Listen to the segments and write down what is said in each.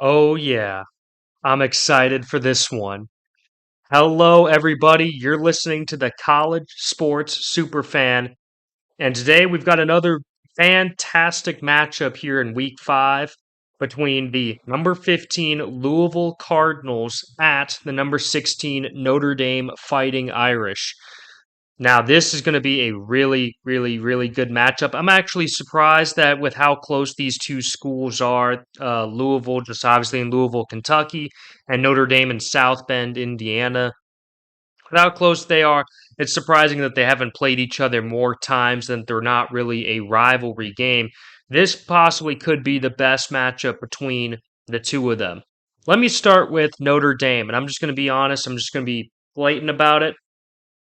Oh, yeah. I'm excited for this one. Hello, everybody. You're listening to the College Sports Superfan. And today we've got another fantastic matchup here in week 5 between the number 15 Louisville Cardinals at the number 16 Notre Dame Fighting Irish. Now, this is going to be a really, really, really good matchup. I'm actually surprised that with how close these two schools are, Louisville, just obviously in Louisville, Kentucky, and Notre Dame in South Bend, Indiana. With how close they are, it's surprising that they haven't played each other more times, than they're not really a rivalry game. This possibly could be the best matchup between the two of them. Let me start with Notre Dame, and I'm just going to be honest, I'm just going to be blatant about it.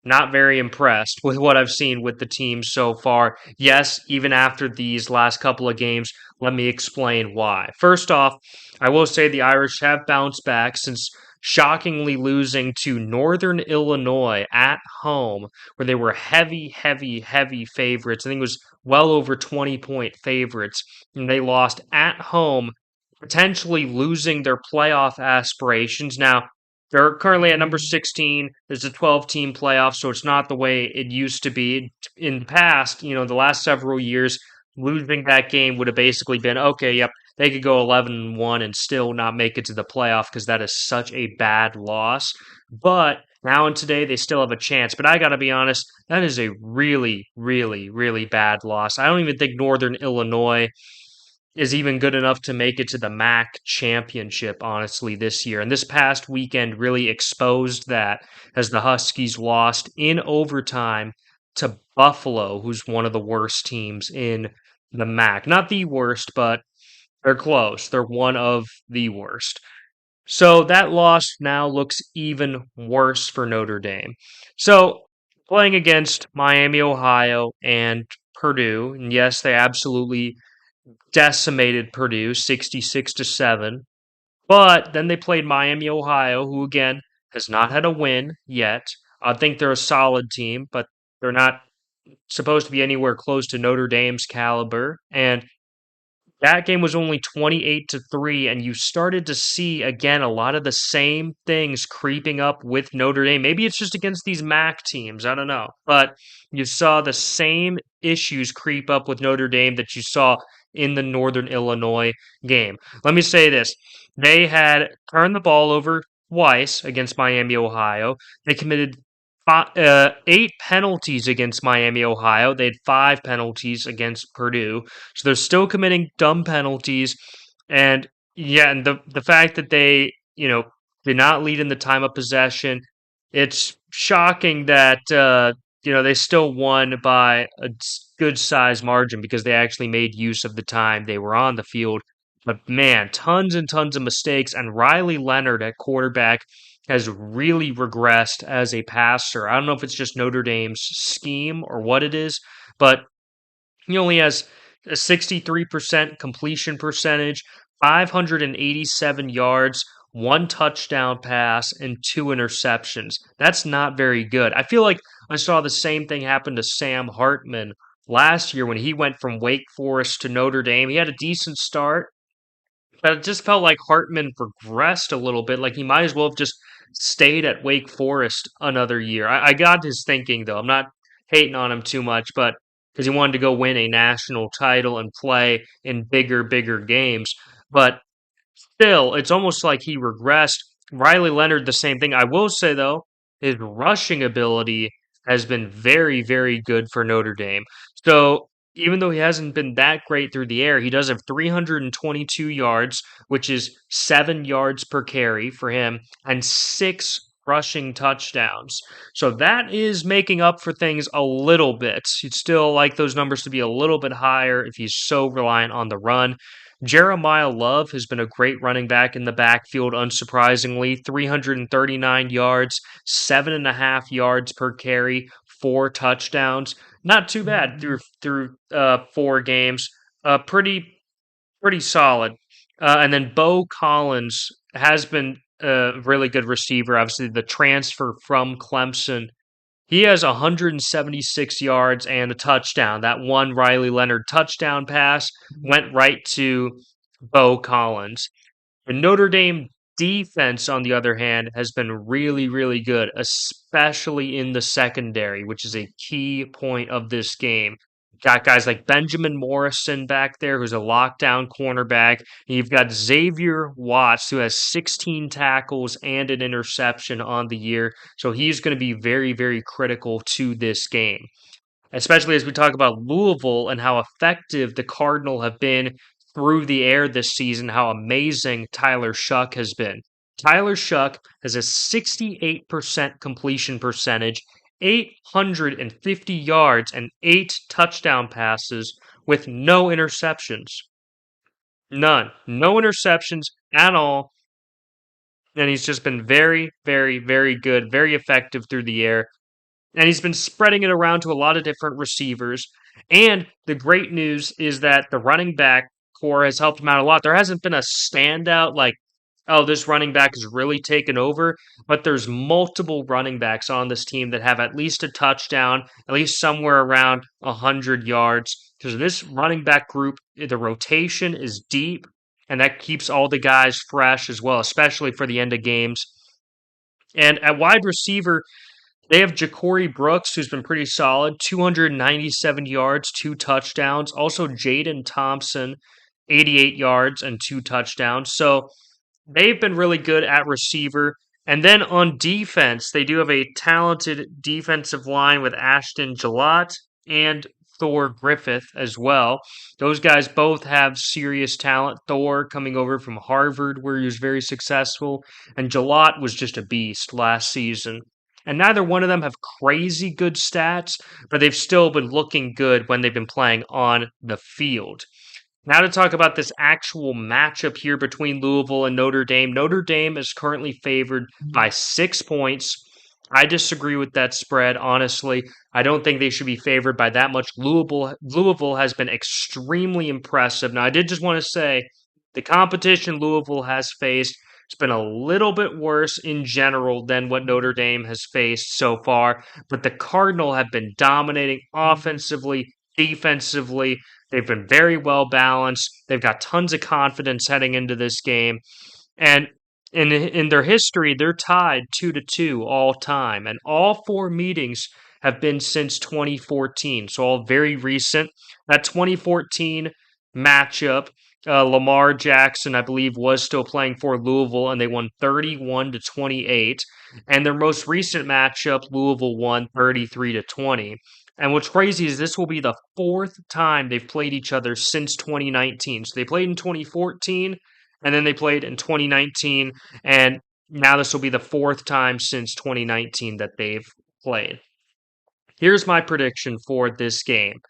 Not very impressed with what I've seen with the team so far. Yes, even after these last couple of games, let me explain why. First off, I will say the Irish have bounced back since shockingly losing to Northern Illinois at home, where they were heavy, heavy, heavy favorites. I think it was well over 20-point favorites, and they lost at home, potentially losing their playoff aspirations. Now, they're currently at number 16. There's a 12-team playoff, so it's not the way it used to be. In the past, the last several years, losing that game would have basically been, okay, yep, they could go 11-1 and still not make it to the playoff because that is such a bad loss. But now and today, they still have a chance. But I got to be honest, that is a really, really, really bad loss. I don't even think Northern Illinois is even good enough to make it to the MAC championship, honestly, this year. And this past weekend really exposed that as the Huskies lost in overtime to Buffalo, who's one of the worst teams in the MAC. Not the worst, but they're close. They're one of the worst. So that loss now looks even worse for Notre Dame. So playing against Miami, Ohio, and Purdue, and yes, they absolutely decimated Purdue 66-7. But then they played Miami, Ohio, who again has not had a win yet. I think they're a solid team, but they're not supposed to be anywhere close to Notre Dame's caliber. And that game was only 28-3, and you started to see again a lot of the same things creeping up with Notre Dame. Maybe it's just against these MAC teams, I don't know. But you saw the same issues creep up with Notre Dame that you saw in the Northern Illinois game. Let me say this. They had turned the ball over twice against Miami, Ohio. They committed 8 penalties against Miami, Ohio. They had 5 penalties against Purdue. So they're still committing dumb penalties. And yeah, and the fact that they, did not lead in the time of possession, it's shocking that, they still won by a good size margin because they actually made use of the time they were on the field. But man, tons and tons of mistakes. And Riley Leonard at quarterback has really regressed as a passer. I don't know if it's just Notre Dame's scheme or what it is, but he only has a 63% completion percentage, 587 yards, 1 touchdown pass, and 2 interceptions. That's not very good. I feel like I saw the same thing happen to Sam Hartman last year when he went from Wake Forest to Notre Dame. He had a decent start, but it just felt like Hartman progressed a little bit. Like he might as well have just stayed at Wake Forest another year. I got his thinking, though. I'm not hating on him too much, but because he wanted to go win a national title and play in bigger, bigger games. But still, it's almost like he regressed. Riley Leonard, the same thing. I will say, though, his rushing ability has been very, very good for Notre Dame. So even though he hasn't been that great through the air, he does have 322 yards, which is 7 yards per carry for him, and 6 rushing touchdowns. So that is making up for things a little bit. You'd still like those numbers to be a little bit higher if he's so reliant on the run. Jeremiah Love has been a great running back in the backfield, unsurprisingly. 339 yards, 7.5 yards per carry, 4 touchdowns. Not too bad through 4 games. Pretty solid. And then Bo Collins has been a really good receiver. Obviously, the transfer from Clemson. He has 176 yards and a touchdown. That one Riley Leonard touchdown pass went right to Bo Collins. The Notre Dame defense, on the other hand, has been really, really good, especially in the secondary, which is a key point of this game. Got guys like Benjamin Morrison back there, who's a lockdown cornerback. You've got Xavier Watts, who has 16 tackles and an interception on the year. So he's going to be very, very critical to this game, especially as we talk about Louisville and how effective the Cardinal have been through the air this season, how amazing Tyler Shuck has been. Tyler Shuck has a 68% completion percentage, 850 yards, and 8 touchdown passes with no interceptions. None. No interceptions at all. And he's just been very, very, very good, very effective through the air, and he's been spreading it around to a lot of different receivers. And the great news is that the running back core has helped him out a lot. There hasn't been a standout like, oh, this running back has really taken over, but there's multiple running backs on this team that have at least a touchdown, at least somewhere around 100 yards. Because this running back group, the rotation is deep, and that keeps all the guys fresh as well, especially for the end of games. And at wide receiver, they have Ja'Cory Brooks, who's been pretty solid, 297 yards, 2 touchdowns. Also, Jaden Thompson, 88 yards and 2 touchdowns. So they've been really good at receiver. And then on defense, they do have a talented defensive line with Ashton Gillott and Thor Griffith as well. Those guys both have serious talent. Thor coming over from Harvard, where he was very successful, and Gillott was just a beast last season. And neither one of them have crazy good stats, but they've still been looking good when they've been playing on the field. Now to talk about this actual matchup here between Louisville and Notre Dame. Notre Dame is currently favored by 6 points. I disagree with that spread, honestly. I don't think they should be favored by that much. Louisville has been extremely impressive. Now, I did just want to say the competition Louisville has faced, it's been a little bit worse in general than what Notre Dame has faced so far, but the Cardinal have been dominating offensively, defensively. They've been very well balanced. They've got tons of confidence heading into this game. And in their history, they're tied 2-2 all time, and all four meetings have been since 2014, so all very recent. That 2014 matchup, Lamar Jackson, I believe, was still playing for Louisville, and they won 31-28. And their most recent matchup, Louisville won 33-20. And what's crazy is this will be the fourth time they've played each other since 2019. So they played in 2014, and then they played in 2019, and now this will be the fourth time since 2019 that they've played. Here's my prediction for this game.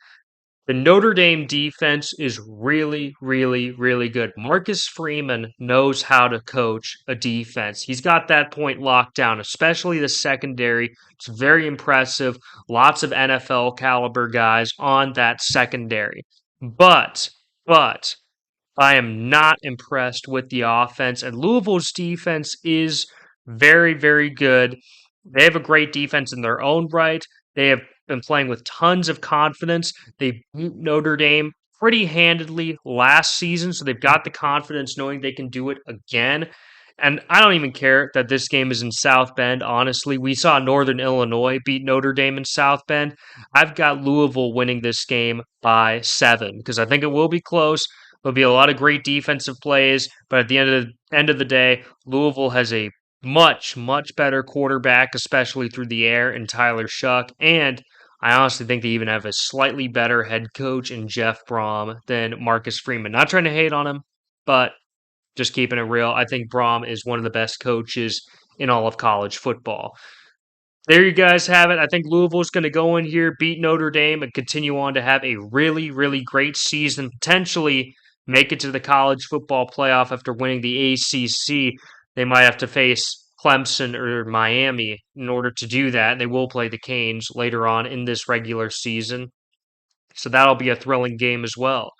The Notre Dame defense is really, really, really good. Marcus Freeman knows how to coach a defense. He's got that point locked down, especially the secondary. It's very impressive. Lots of NFL caliber guys on that secondary. But I am not impressed with the offense, and Louisville's defense is very, very good. They have a great defense in their own right. They have been playing with tons of confidence. They beat Notre Dame pretty handedly last season, so they've got the confidence knowing they can do it again. And I don't even care that this game is in South Bend, honestly. We saw Northern Illinois beat Notre Dame in South Bend. I've got Louisville winning this game by 7 because I think it will be close. There'll be a lot of great defensive plays, but at the end of the day, Louisville has a much, much better quarterback, especially through the air, in Tyler Shuck. And I honestly think they even have a slightly better head coach in Jeff Brom than Marcus Freeman. Not trying to hate on him, but just keeping it real. I think Brom is one of the best coaches in all of college football. There you guys have it. I think Louisville's going to go in here, beat Notre Dame, and continue on to have a really, really great season, potentially make it to the college football playoff after winning the ACC. They might have to face Clemson or Miami in order to do that. They will play the Canes later on in this regular season. So that'll be a thrilling game as well.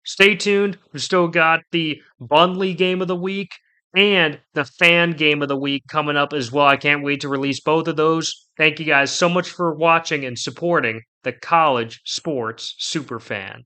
Stay tuned. We've still got the Bundley game of the week and the fan game of the week coming up as well. I can't wait to release both of those. Thank you guys so much for watching and supporting the College Sports Superfan.